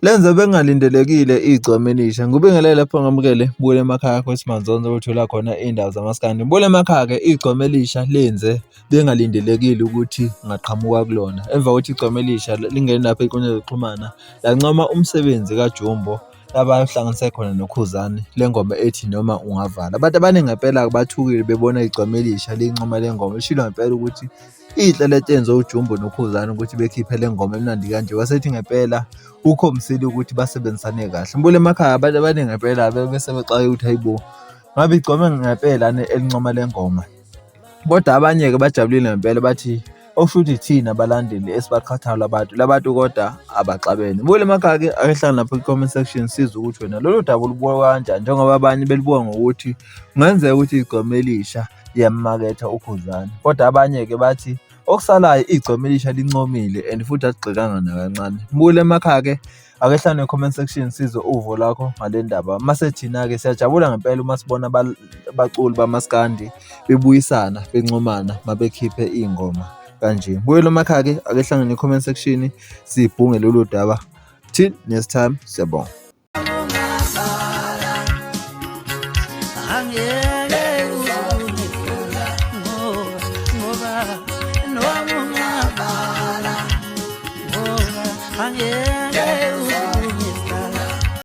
Lenza bengalindelekile igcome elisha. Ngibingelele lapho ngamukele Mbule emakhaya kwesimanzonzo uthola khona indawo zamaskandi. Mbule emakhaya igcome elisha lenze bengalindelekile ukuthi ngaqhamuka kulona. Emva kokuthi igcome elisha lingene lapha ey'nkundleni zokuxhumana lancoma umsebenzi kaJumbo abahlanganise khona noKhuzani lengoma ethi noma ungavala. Abantu abaningi ngempela bathukile bebona igcome elisha lincoma lengoma. Lishilo ngempela ukuthi inhle enze uJumbo noKhuzani ukuthi bekhiphe lengoma emnandi kanje. Wasethi ngempela ukhombisile ukuthi basebenzisane kahle. Mbule emakhaya abantu abaningi ngempela bese bexaye ukuthi hayibo ngabe igcome ngempela elincoma lengoma. Kodwa abanye-ke bajabulile ngempela bathi okushuthi thina abalandeli esibaqhathayo labantu kodwa abaxabene. Mbule emakhaya-ke akehlala lapho ku-comment section siza ukuthi wena lolu daba ulubuka kanjani, njengoba abanye belibuka ngokuthi kungenzeka ukuthi igcome elisha liyamaketha uKhuzani. Kodwa abanye-ke bathi okusalayo igcome elisha lincomile and futhi asigxekanga nakancane. Mbule emakhaya-ke akehlala ne-comment section size uvo lakho ngale ndaba. Mase thina-ke siyajabula ngempela uma sibona abaculi bamaskandi bebuyisana bencomana mabekhiphe iy'ngoma kanje. Mbuyelo emakhaya-ke akehlangane ne-comment section sibhunge lolu daba. Till next time, siyabonga. Yeah.